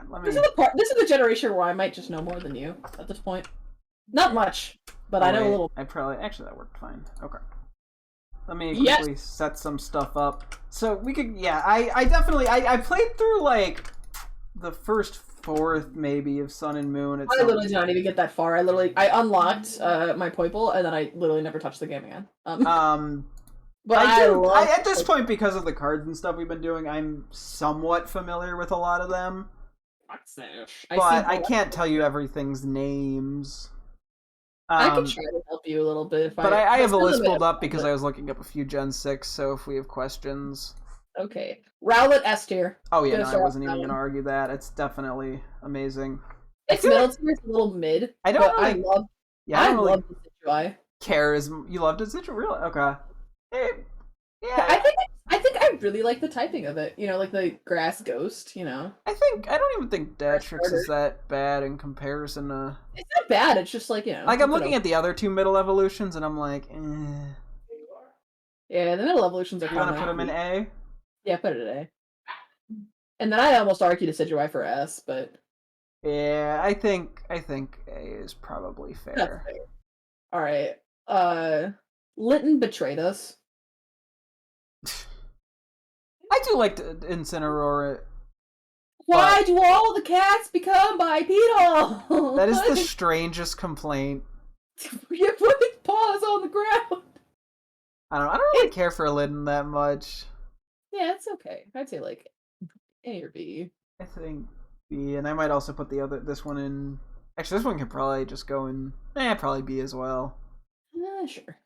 let me... This is the generation where I might just know more than you at this point. Not much, but I know a little. I probably... Actually, that worked fine. Okay. Let me quickly set some stuff up. So we could... Yeah, I definitely... I played through, like, the first fourth, maybe, of Sun and Moon. I literally did not even get that far. I unlocked my Poiple, and then I literally never touched the game again. But at this point, because of the cards and stuff we've been doing, I'm somewhat familiar with a lot of them. But I can't tell you everything's names. I can try to help you a little bit. But I have a list pulled up because I was looking up a few Gen 6, so if we have questions... Okay. Rowlet S tier. Oh yeah, no, I wasn't even going to argue that. It's definitely amazing. Its middle tier is a little mid. I don't really... I love the Decidueye. You loved it, Decidueye? Really? Okay. Yeah. I think I really like the typing of it. You know, like the grass ghost, you know. I don't even think Datrix is that bad in comparison to... It's not bad, it's just like, you know. Like, I'm looking at the other two middle evolutions, and I'm like, eh. Yeah, the middle evolutions are kind of... You want to put them in A? Yeah, put it in A. And then I almost argue Decidueye for S, but... Yeah, I think A is probably fair. That's fair. Alright, Linton betrayed us. I do like to Incineroar it. Why do all the cats become bipedal? That is the strangest complaint. You're putting paws on the ground. I don't really care for Linton that much. Yeah, it's okay. I'd say like A or B. I think B, and I might also put this one in. Actually, this one could probably just go in. Probably B as well. Sure.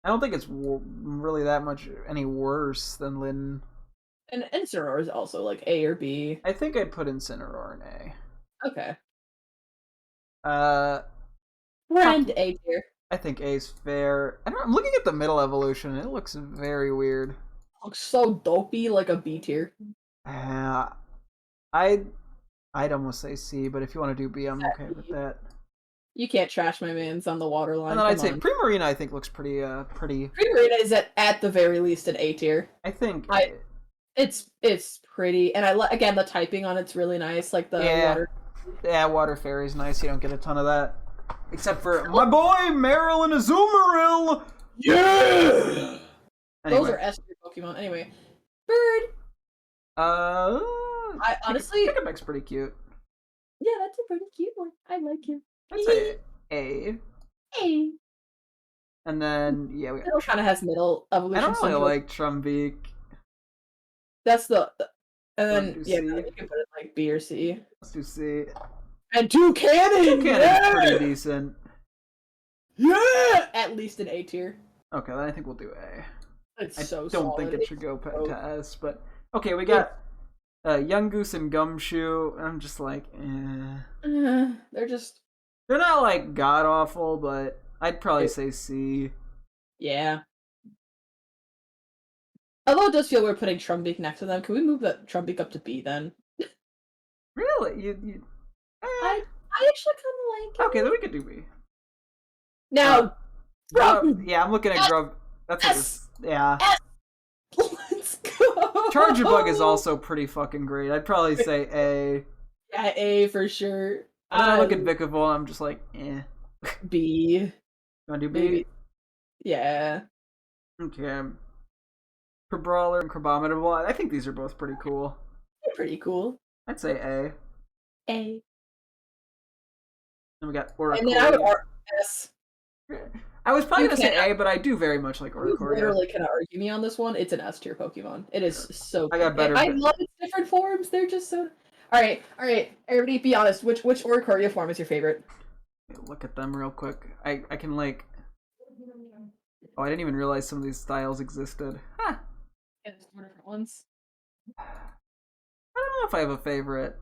I don't think it's really that much any worse than Linton. And Incineroar is also like A or B. I think I'd put Incineroar in A. Okay. We're into A tier. I think A's fair. I'm looking at the middle evolution, and it looks very weird. It looks so dopey, like a B tier. I'd almost say C, but if you want to do B, I'm okay with that. You can't trash my man's on the water line. And then I'd say Primarina, I think, looks pretty. Primarina is at the very least an A tier. I think. It's pretty, and again, the typing on it's really nice, like the water. Yeah, Water Fairy's nice. You don't get a ton of that, except for my boy Meryl and Azumarill. Yeah. Anyway. Those are S tier Pokemon. Anyway, Bird. I honestly, Pickabek's pretty cute. Yeah, that's a pretty cute one. I like him. That's A. A. And then we kind of has middle evolution. I don't really like Trumbeak. That's and then you can put it like B or C. Let's do C. And Toucannon! Toucannon's pretty decent. Yeah! At least an A tier. Okay, then I think we'll do A. It's so don't think it should go to S, but okay, we got Young Goose and Gumshoe. I'm just like, they're not like god awful, but I'd probably say C. Yeah. Although it does feel weird putting Trumbeak next to them, can we move that Trumbeak up to B then? Really? I actually kind of like it. Okay, then we could do B. Now, I'm looking at Grub. That's S. Let's go. Charjabug is also pretty fucking great. I'd probably say A. Yeah, A for sure. And then I look at Vikavolt, I'm just like, B. You wanna do B? Maybe. Yeah. Okay. Brawler and Crabominable, I think these are both pretty cool. They're pretty cool. I'd say A. A. Then we got Oricorio. And then I would S. I was probably going to say A, but I do very much like Oricorio. You literally cannot argue me on this one. It's an S tier Pokemon. It is so I got better. I love its different forms. They're just so... Alright. Everybody be honest. Which Oricorio form is your favorite? Look at them real quick. I can like... Oh, I didn't even realize some of these styles existed. Huh. Yeah, there's 4 different ones. I don't know if I have a favorite.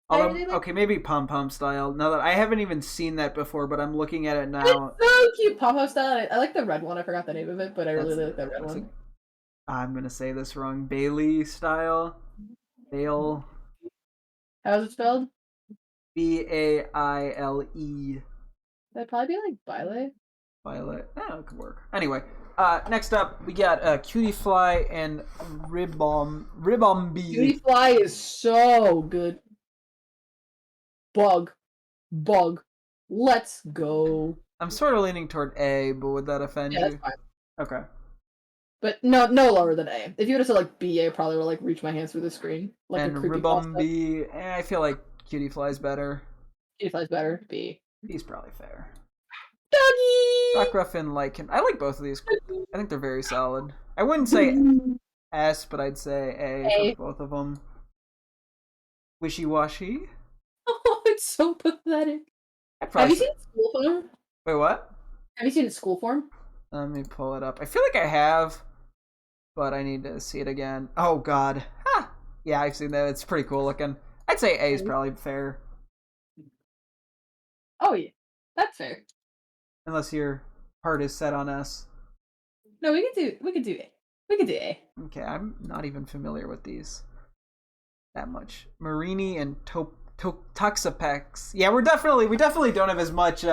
Although, okay, maybe Pom Pom style. Now that I haven't even seen that before, but I'm looking at it now. It's so cute, Pom Pom style. I like the red one. I forgot the name of it, but I really like that red one. I'm gonna say this wrong. Bailey style. Bale. How's it spelled? B-A-I-L-E. That'd probably be like Violet. Violet. Yeah, it could work. Anyway, next up we got Cutiefly and Ribombee. Cutiefly is so good. Bug. Let's go. I'm sort of leaning toward A, but would that offend you? That's fine. Okay. But no lower than A. If you would have said like B, I probably would like reach my hands through the screen like and a creepy B. I feel like Cutie Fly's better. Cutie Fly's better. B. B's probably fair. Doggy. Rockruff and Lycan. I like both of these. I think they're very solid. I wouldn't say S, but I'd say A for both of them. Wishy Washy. Oh, it's so pathetic. Have you seen School Form? Wait, what? Have you seen School Form? Let me pull it up. I feel like I have, but I need to see it again. Oh, God. Ha! Yeah, I've seen that. It's pretty cool looking. I'd say A is probably fair. Oh, yeah. That's fair. Unless your heart is set on S. No, we could do A. We could do A. Okay, I'm not even familiar with these that much. Marini and Toxapex. Yeah, we definitely don't have as much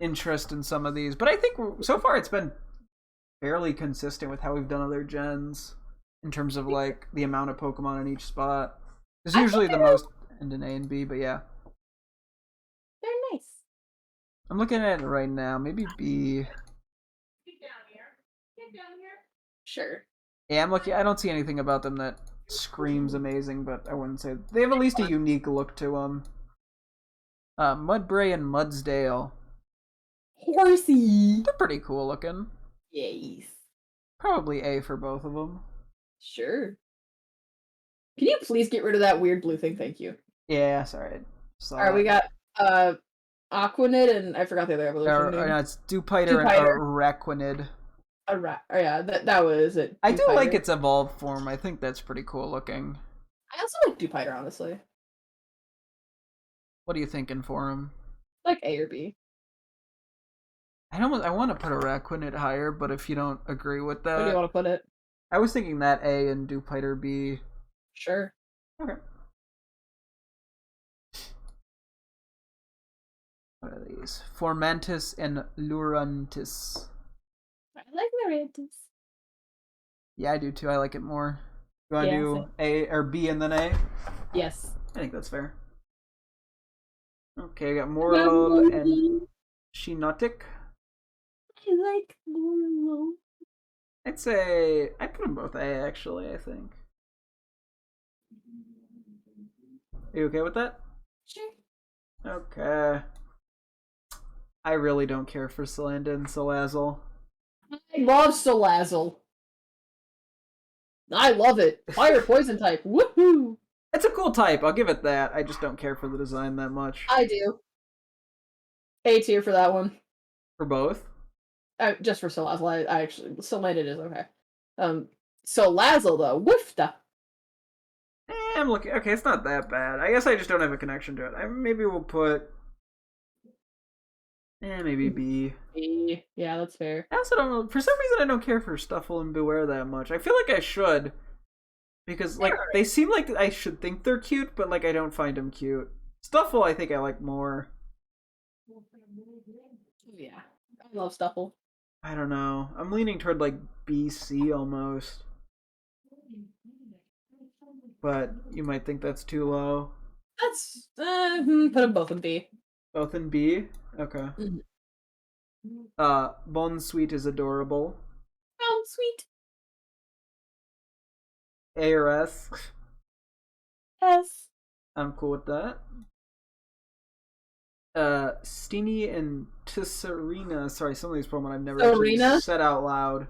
interest in some of these, but I think so far it's been fairly consistent with how we've done other gens in terms of like the amount of Pokemon in each spot. There's usually the most in an A and B, but yeah. They're nice. I'm looking at it right now. Maybe B. Get down here. Sure. Yeah, I'm looking. I don't see anything about them that screams amazing, but I wouldn't say they have at least a unique look to them. Mudbray and Mudsdale. Horsey. They're pretty cool looking. Yes. Probably A for both of them. Sure. Can you please get rid of that weird blue thing? Thank you. Yeah, sorry. Alright, we got Aquanid and I forgot the other evolution name. No, it's Dewpider and Araquanid. Yeah, that was it. I do like its evolved form. I think that's pretty cool looking. I also like Dewpider, honestly. What are you thinking for him? Like A or B. I want to put Araquanid higher, but if you don't agree with that, Where do you want to put it? I was thinking that A and Dewpider B. Sure. Okay. What are these? Formantis and Lurantis. I like Lurantis. Yeah, I do too. I like it more. You want to do A or B and then A? Yes. I think that's fair. Okay, I got Moral and Shinotic. I like Moral. I'd say I put them both A actually. I think. Are you okay with that? Sure. Okay. I really don't care for Salandit and Salazzle. I love Salazzle. I love it. Fire poison type. Woohoo! It's a cool type. I'll give it that. I just don't care for the design that much. I do. A tier for that one. For both? Just for Salazzle. I actually Salandit is okay. Salazzle though. Woofda. I'm looking. Okay, it's not that bad. I guess I just don't have a connection to it. Maybe we'll put. Maybe B. B. Yeah, that's fair. I also don't know. For some reason, I don't care for Stuffle and Beware that much. I feel like I should. Because, like, they seem like I should think they're cute, but, like, I don't find them cute. Stuffle, I think I like more. Yeah. I love Stuffle. I don't know. I'm leaning toward, like, BC almost. But you might think that's too low. That's put them both in B. Both in B? Okay. Bon Sweet is adorable. Oh, sweet. A or S? S. I'm cool with that. Steenie and Tisserina. Sorry, some of these Pokemon I've never actually said out loud.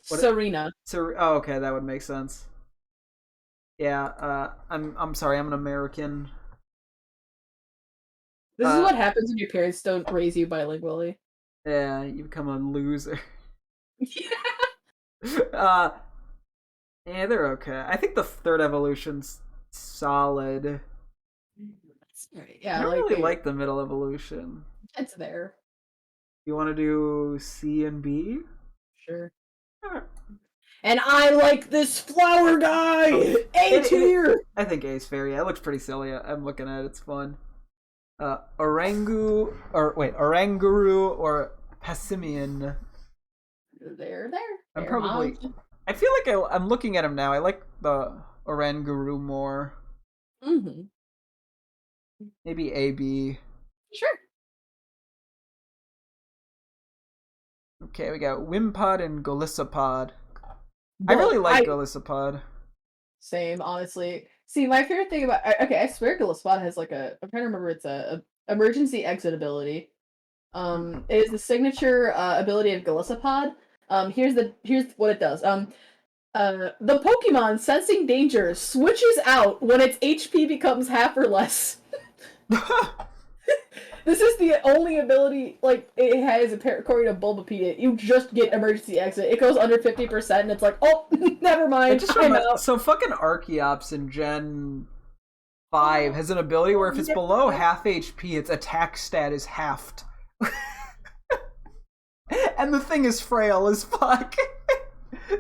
Serena. Oh, okay, that would make sense. Yeah, I'm sorry, I'm an American. This is what happens when your parents don't raise you bilingually. Yeah, you become a loser. Yeah, they're okay. I think the third evolution's solid. Yeah, I don't really like the middle evolution. It's there. You want to do C and B? Sure. Right. And I like this flower guy! A tier! I think A's fair. Yeah, it looks pretty silly. I'm looking at it. It's fun. Oranguru or Passimian. There. I'm probably. I feel like I'm looking at him now. I like the Oranguru more. Mm-hmm. Maybe AB. Sure. Okay, we got Wimpod and Golisopod. I really like Golisopod. Same, honestly. See, my favorite thing about okay, I swear Golisopod has like I'm trying to remember it's a emergency exit ability. It is the signature ability of Golisopod. Here's what it does. The Pokemon sensing danger switches out when its HP becomes half or less. This is the only ability like it has according to Bulbapedia. You just get emergency exit. It goes under 50% and it's like, oh, never mind. So fucking Archeops in Gen 5 has an ability where if it's below half HP, its attack stat is halved. And the thing is frail as fuck.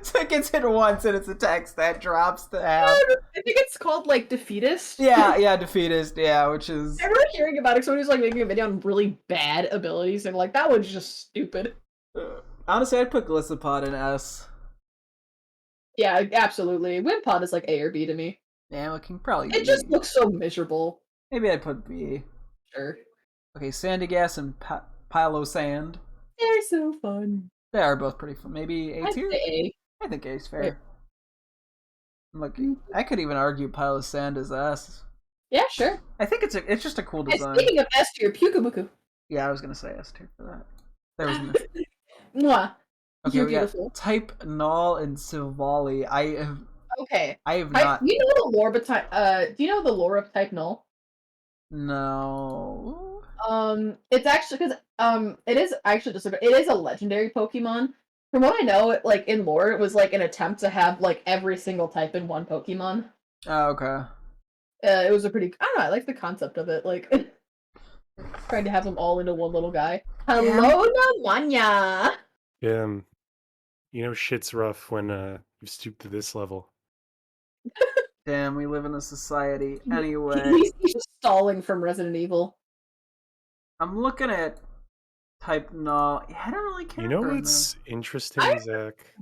So it gets hit once and its attack stat drops to half. I think it's called like Defeatist. Yeah, Defeatist, yeah, which is... I remember hearing about it, someone who's like making a video on really bad abilities and like, that one's just stupid. Honestly, I'd put Golisopod in S. Yeah, absolutely. Wimpod is like A or B to me. Yeah, looking probably It just looks so miserable. Maybe I'd put B. Sure. Okay, Sandigas and Pilo-Sand. They're so fun. They are both pretty fun. Maybe A tier? A. I think A's fair. Look, I could even argue Pilo-Sand is S. Yeah, sure. I think it's just a cool design. Speaking of S tier, Pukabuku. Yeah, I was gonna say S tier for that. There was Mwah. Okay, You're we beautiful. got Type Null and Silvally. I have not. Do you know the lore do you know the lore of Type Null? No. It's actually because it is actually it is a legendary Pokemon. From what I know, like in lore, it was like an attempt to have like every single type in one Pokemon. Oh, okay. It was a pretty. I don't know. I like the concept of it, like trying to have them all into one little guy. Hello, Namanya. Yeah, you know shit's rough when you stoop to this level. Damn, we live in a society. Anyway, he's just stalling from Resident Evil. I'm looking at Type Null. Yeah, I don't really care. You know what's interesting, Zach?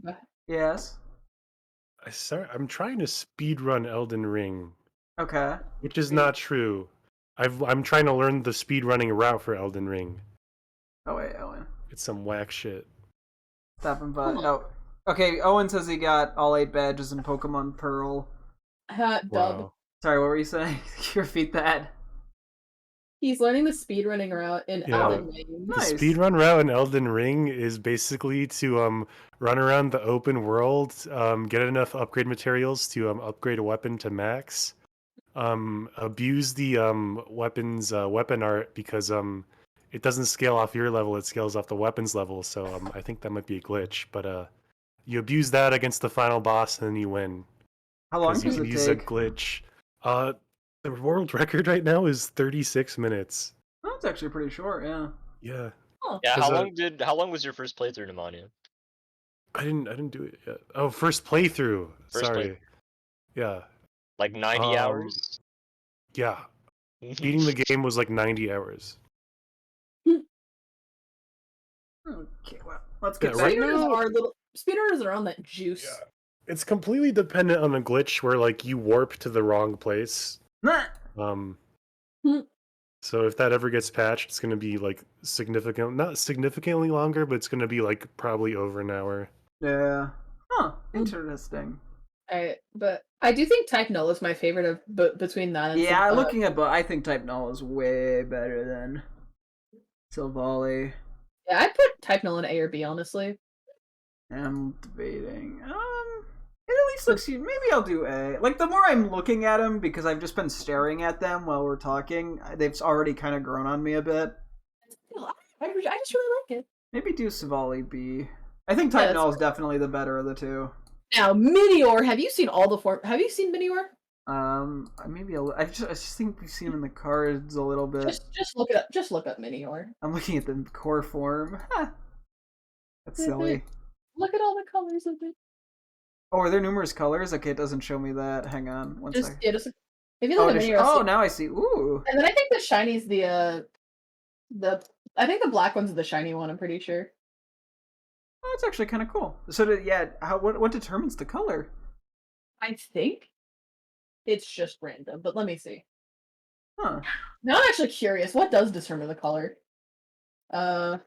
Yes. I'm trying to speedrun Elden Ring. Okay. Which is not true. I'm trying to learn the speedrunning route for Elden Ring. Oh wait, Owen. It's some whack shit. Stop and butt. Oh. Okay, Owen says he got all 8 badges in Pokemon Pearl. Dub. Wow. Sorry, what were you saying? Can you repeat that? He's learning the speedrunning route in Elden Ring. Nice. The speedrun route in Elden Ring is basically to run around the open world, get enough upgrade materials to upgrade a weapon to max, abuse the weapon's weapon art because it doesn't scale off your level, it scales off the weapon's level, so I think that might be a glitch, but you abuse that against the final boss and then you win. How long does it take? Use a glitch. The world record right now is 36 minutes. Oh, that's actually pretty short, yeah. Yeah. Oh. Yeah, how long was your first playthrough, Nemanja? I didn't do it yet. Oh, first playthrough. Sorry. Yeah. Like 90 hours? Yeah. Beating the game was like 90 hours. Okay, well, let's get right Speedrunners are on that juice. Yeah. It's completely dependent on a glitch where like you warp to the wrong place. So if that ever gets patched, it's gonna be like not significantly longer, but it's gonna be like probably over an hour. Yeah. Huh. Interesting. But I do think Type Null is my favorite of between that and looking at I think Type Null is way better than Silvally. Yeah, I'd put Type Null in A or B, honestly. I'm debating. It at least looks. Maybe I'll do A. Like the more I'm looking at them, because I've just been staring at them while we're talking, they've already kind of grown on me a bit. I just really like it. Maybe do Silvally B. I think Type Null is definitely the better of the two. Now, Minior. Have you seen all the form? Have you seen Minior? Maybe I just think we've seen him in the cards a little bit. Just look it up. Just look up Minior. I'm looking at the core form. That's silly. Look at all the colors of it. Oh, are there numerous colors? Okay, it doesn't show me that. Hang on, one second. Yeah, just if you look at Minior. Now I see. Ooh. And then I think the shiny's I think the black one's the shiny one. I'm pretty sure. Oh, it's actually kind of cool. So, what determines the color? I think it's just random, but let me see. Huh. Now I'm actually curious. What does determine the color?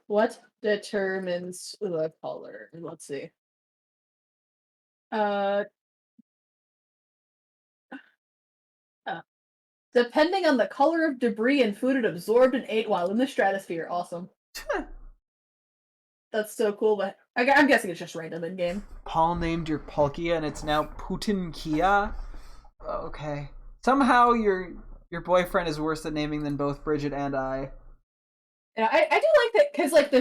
What determines the color? Let's see. Uh, Depending on the color of debris and food it absorbed and ate while in the stratosphere. Awesome. That's so cool, but I'm guessing it's just random in game. Paul named your Palkia and it's now Putin Kia. Okay. Somehow your boyfriend is worse at naming than both Bridget and I. Yeah, I do like that because like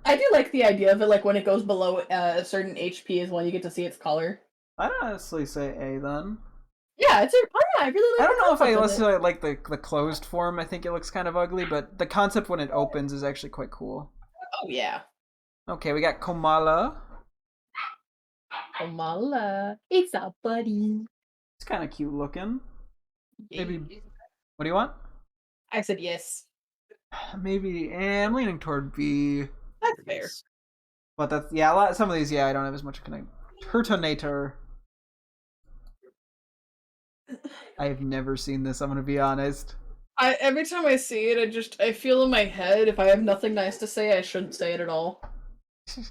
I do like the idea of it. Like when it goes below a certain HP is when you get to see its color. I'd honestly say A then. Yeah, I really like. I don't know if I necessarily like the closed form. I think it looks kind of ugly, but the concept when it opens is actually quite cool. Oh yeah. Okay, we got Komala. Komala, it's a buddy. It's kind of cute looking. Maybe. What do you want? I said yes. Maybe. I'm leaning toward B. That's fair. But that's some of these I don't have as much connect. Turtonator. I have never seen this. I'm gonna be honest. Every time I see it, I feel in my head if I have nothing nice to say, I shouldn't say it at all.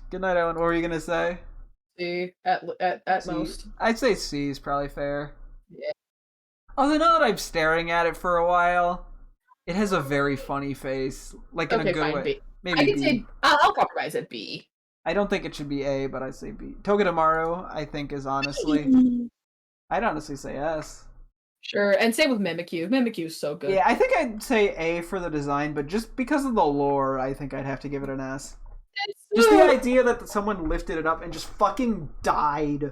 Good night, Owen. What were you gonna say? C at C. most. I'd say C is probably fair. Yeah. Although now that I'm staring at it for a while, it has a very funny face, like in a good way. B. Maybe I can B. say I'll compromise at B. I don't think it should be A, but I say B. Togedemaru, I think, is honestly. I'd honestly say S. Sure, and same with Mimikyu. Mimikyu's so good. Yeah, I think I'd say A for the design, but just because of the lore, I think I'd have to give it an S. Just the idea that someone lifted it up and just fucking died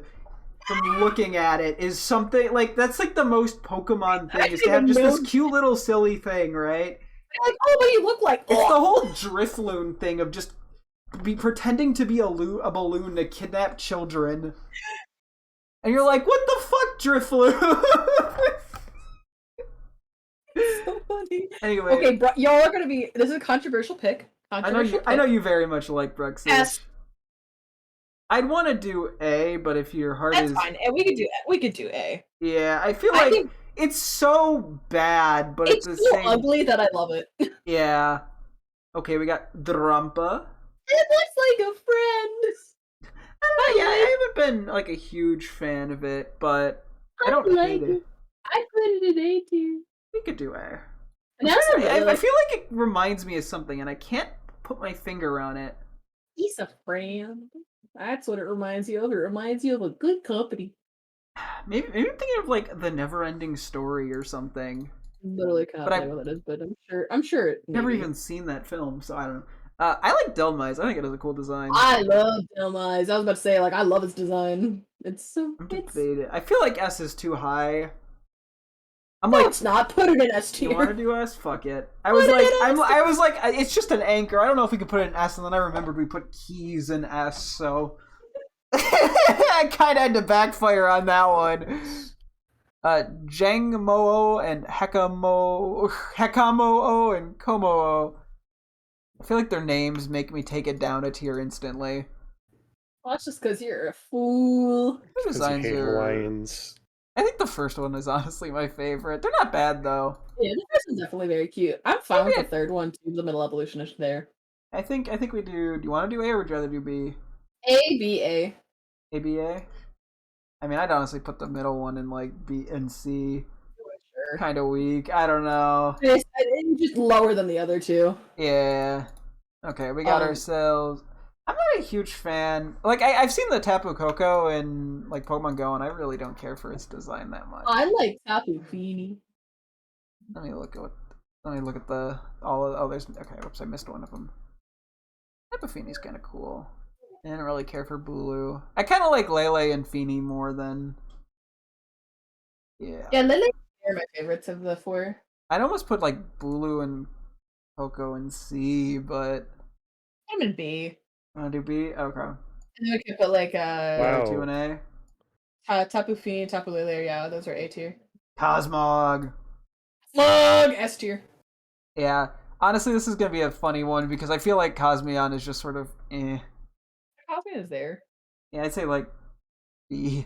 from looking at it is something, like, that's like the most Pokemon thing, is to have just this cute little silly thing, right? Like, oh, what do you look like? It's the whole Drifloon thing of just pretending to be a balloon to kidnap children. And you're like, what the fuck, Drifloon? So funny. Anyway. Okay, y'all are gonna be, this is a controversial pick. I know you very much like Bruxas. S. I'd want to do A, but if your heart That's is fine. We could do A. Yeah, I feel like it's so bad, but it's the so same ugly that I love it. Yeah. Okay, we got Drampa. It looks like a friend. I haven't been like a huge fan of it, but I don't hate it. I put it in A tier. We could do A. I feel like it reminds me of something, and I can't put my finger on it. He's a friend. That's what it reminds you of. It reminds you of a good company. Maybe I'm thinking of like The Never-Ending Story or something. Literally can't tell you what it is, but I'm sure it. Never even seen that film, so I don't know. I like Delmise. I think it has a cool design. I love Delmise. I was about to say, like, I love its design. It's so. I feel like S is too high. It's not. Put it in S tier. You want to do S? Fuck it. I was like, it's just an anchor. I don't know if we could put it in S, and then I remembered we put keys in S, so I kind of had to backfire on that one. Jangmoo and Hekamoo and Komoo. I feel like their names make me take it down a tier instantly. Well, that's just because you're a fool. The designs are lions. I think the first one is honestly my favorite. They're not bad though. Yeah, the first one's definitely very cute. I'm fine with the third one too. The middle evolutionist there. I think we do. Do you want to do A or would you rather do B? A, B, A. A, B, A. I mean, I'd honestly put the middle one in like B and C. Sure. Kind of weak. I don't know. It's just lower than the other two. Yeah. Okay, we got ourselves. I'm not a huge fan. Like, I've seen the Tapu Koko in like Pokemon Go, and I really don't care for its design that much. I like Tapu Fini. Let me look at the there's okay. Whoops, I missed one of them. Tapu Fini's kind of cool. I didn't really care for Bulu. I kind of like Lele and Fini more than. Yeah. Yeah, Lele are my favorites of the four. I'd almost put like Bulu and Koko in C, but. I'm in B. Want to do B? Okay. And then we could put like wow. 2 and A. Tapu Fini, Tapu Lele, yeah, those are A tier. Cosmog. Slug! S tier. Yeah. Honestly, this is gonna be a funny one because I feel like Cosmion is just sort of eh. Cosmion is there. Yeah, I'd say like B.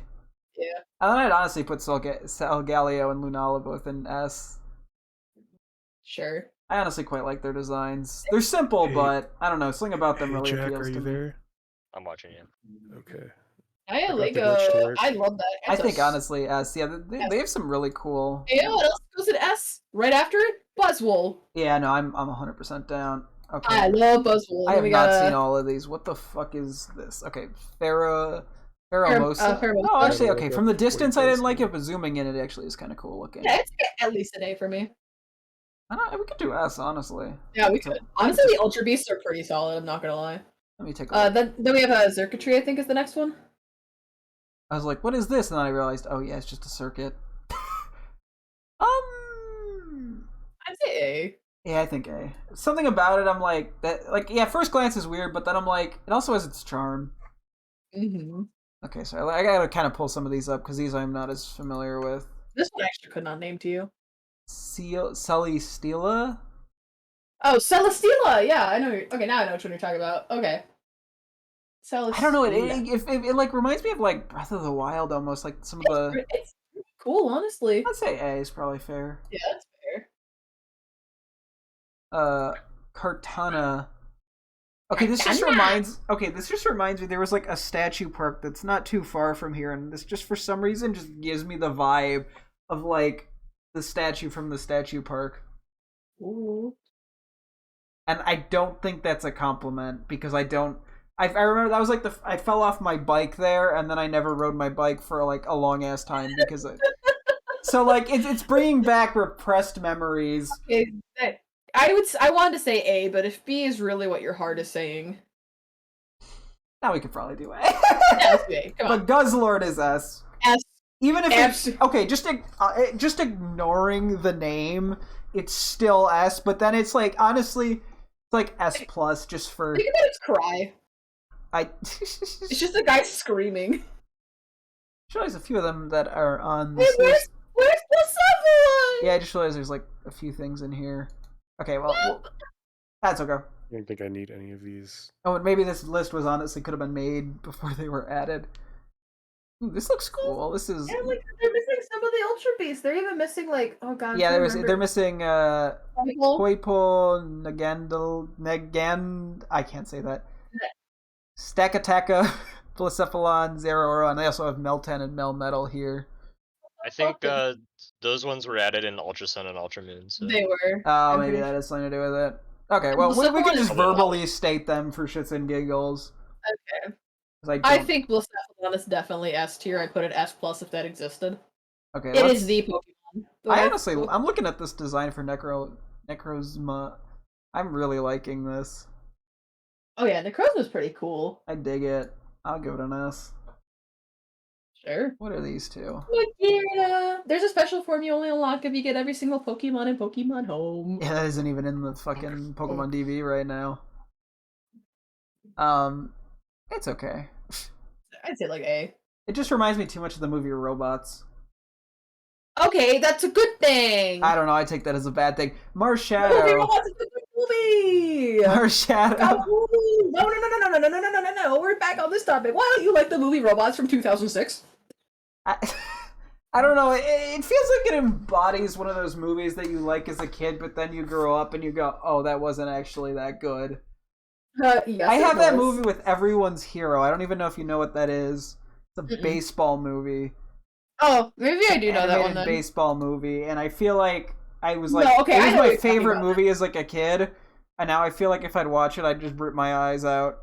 Yeah. And then I'd honestly put Solgaleo and Lunala both in S. Sure. I honestly quite like their designs. They're simple, but I don't know, something about them really Jack, appeals are to you me. there? I'm watching you. Okay. I got like the glitch to work. I love that. I think honestly, S. Yeah, they have some really cool. You know what else goes in S? Right after it, Buzzwole. Yeah, no, I'm 100% down. Okay. I love Buzzwole. I have not seen all of these. What the fuck is this? Okay, Pheromosa. Pheromosa. No, actually, okay. From the distance, I didn't like Pheromosa. it, but zooming in, it actually is kind of cool looking. Yeah, it's at least an A for me. We could do S, honestly. Yeah, we could. Honestly, the Ultra Beasts are pretty solid. I'm not gonna lie. Let me take a look. Then we have Zerkatry, I think, is the next one. I was like, what is this? And then I realized, oh yeah, it's just a circuit. I'd say A. Yeah, I think A. Something about it, I'm like, yeah, first glance is weird, but then I'm like, it also has its charm. Mm-hmm. Okay, so I gotta kind of pull some of these up, because these I'm not as familiar with. This one I actually could not name to you. Celesteela? Oh, Celesteela! Yeah, I know. Okay, now I know which one you're talking about. Okay. Celesteela. I don't know, it like reminds me of like Breath of the Wild almost, like some of the... It's pretty cool, honestly. I'd say A is probably fair. Yeah, that's fair. Kartana. Okay, this just reminds me there was like a statue park that's not too far from here, and this just for some reason just gives me the vibe of like the statue from the statue park. Ooh. And I don't think that's a compliment because I remember that was like I fell off my bike there, and then I never rode my bike for like a long ass time because so like it's bringing back repressed memories. Okay, I wanted to say A, but if B is really what your heart is saying, Now we could probably do A. yeah, let's do A. Come on. But Guzzlord is S. S. Even if it's okay, just ignoring the name, it's still S. But then it's like honestly, it's like S plus just for. Think about its cry. It's just a guy screaming. Sure, there's a few of them that are on Hey, this list. where's the Yeah, I just realized there's like a few things in here. Okay, well that's okay. I don't think I need any of these. Oh, and maybe this list was honestly could have been made before they were added. Ooh, this looks cool. This is. And like they're missing some of the Ultra Beasts. They're even missing like Yeah, they're missing Michael? Koipo, Nagand. I can't say that. Stakataka, Blacephalon, Zeraora, and they also have Meltan and Melmetal here. I think those ones were added in Ultra Sun and Ultra Moon. So. They were. Oh, maybe that has something to do with it. Okay, well, we can just verbally state them for shits and giggles. Okay. I think Blacephalon is definitely S tier. I put it S plus if that existed. Okay, it is the Pokemon. I'm looking at this design for Necrozma. I'm really liking this. Oh yeah, Necrozma's pretty cool. I dig it. I'll give it an S. Sure. What are these two? Magearna! There's a special form you only unlock if you get every single Pokemon in Pokemon Home. Yeah, that isn't even in the fucking Pokemon DB right now. It's okay. I'd say like A. It just reminds me too much of the movie Robots. Okay, that's a good thing. I don't know. I take that as a bad thing. Marshadow. Robots is a good movie. Marshadow. No. We're back on this topic. Why don't you like the movie Robots from 2006? I don't know. It feels like it embodies one of those movies that you like as a kid, but then you grow up and you go, "Oh, that wasn't actually that good." Yes, I have that movie with Everyone's Hero. I don't even know if you know what that is. It's a baseball movie. Oh, maybe I do know that one then. Baseball movie, and I feel like I was like, no, okay, it was my favorite movie as like a kid, and now I feel like if I'd watch it, I'd just rip my eyes out.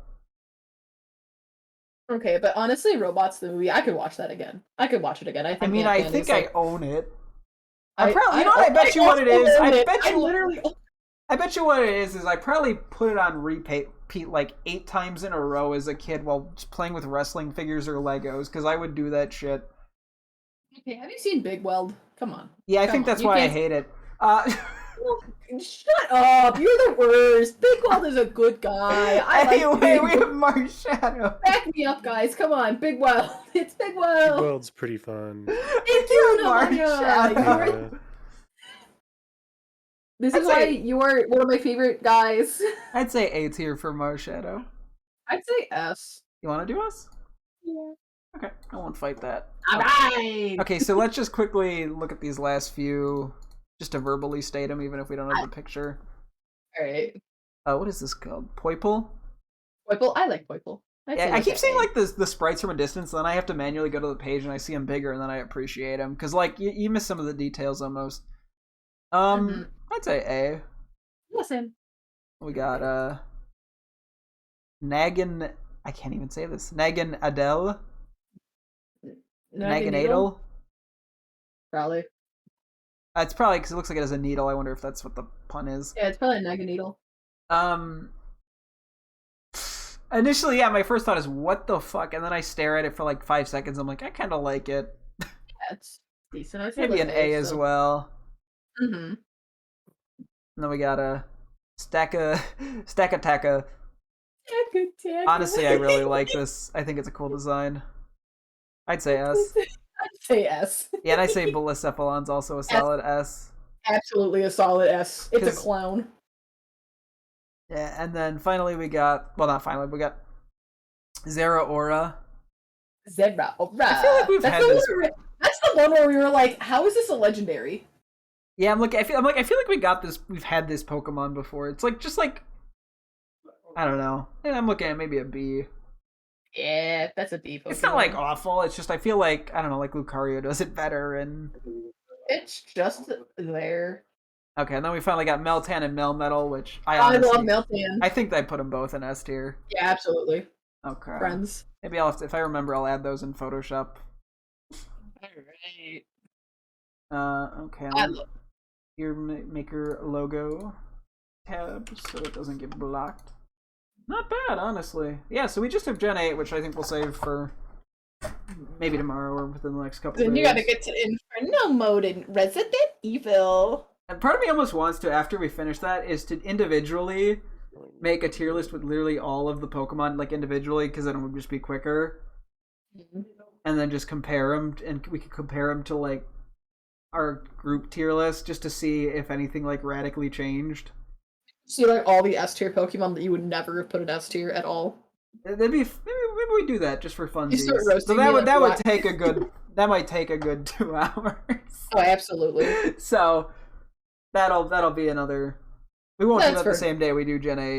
Okay, but honestly, Robots the movie, I could watch that again. I could watch it again. I think I own it. I bet you what it is. I bet you what it is I probably put it on repeat like 8 times in a row as a kid while just playing with wrestling figures or Legos, because I would do that shit. Okay, have you seen Big Weld? Come on. Yeah, I think that's why I hate it. Shut up! You're the worst. Big Weld is a good guy. Anyway, we have Marshadow. Back me up, guys. Come on, Big Weld. It's Big Weld. Big Weld's pretty fun. Thank you, Marshadow. This is why you are one of my favorite guys. I'd say A tier for Marshadow. I'd say S. You want to do S? Yeah. Okay, I won't fight that. Alright! Okay, so let's just quickly look at these last few, just to verbally state them, even if we don't have the picture. All right. What is this called? Poiple? Poiple? I like Poiple. I keep seeing like the sprites from a distance, and then I have to manually go to the page, and I see them bigger, and then I appreciate them because like you miss some of the details almost. I'd say A. Listen. We got Nagan. I can't even say this. Nagan Adel. Naganadel. Probably. It's probably because it looks like it has a needle. I wonder if that's what the pun is. Yeah, it's probably a Naganadel. Initially, yeah, my first thought is what the fuck, and then I stare at it for like 5 seconds. I'm like, I kind of like it. Yeah, it's decent. Maybe an A as well. Mm-hmm. And then we got a Stack-a-Tacka. Honestly, I really like this. I think it's a cool design. I'd say S. I'd say S. Yeah, and I say Bolicephalon's also a solid S. Absolutely a solid S. It's a clown. Yeah, and then finally we got... Well, not finally, we got Zeraora. Zeraora. I feel like we've had this... That's the one where we were like, how is this a legendary? Yeah, I feel like we got this... We've had this Pokemon before. It's like, just like... I don't know. Yeah, I'm looking at maybe a B. Yeah, that's a B Pokemon. It's not like awful. It's just I feel like I don't know, like Lucario does it better, and it's just there. Okay, and then we finally got Meltan and Melmetal, which I love Meltan. I think I put them both in S tier. Yeah, absolutely. Okay. Friends. Maybe I'll have to, if I remember, I'll add those in Photoshop. Alright. Okay. Your maker logo tab so it doesn't get blocked. Not bad, honestly. Yeah, so we just have Gen 8, which I think we'll save for maybe tomorrow or within the next couple days. Then you gotta get to Inferno mode in Resident Evil. And part of me almost wants to, after we finish that, is to individually make a tier list with literally all of the Pokemon, like individually, because then it would just be quicker. Mm-hmm. And then just compare them, and we could compare them to, like, our group tier list, just to see if anything, like, radically changed. See, like, all the S tier Pokemon that you would never have put in S tier at all. That'd be maybe we do that just for fun. So that would take a good that might take a good 2 hours. Oh, absolutely. So that'll be another. We won't do that the same day we do Gen 8.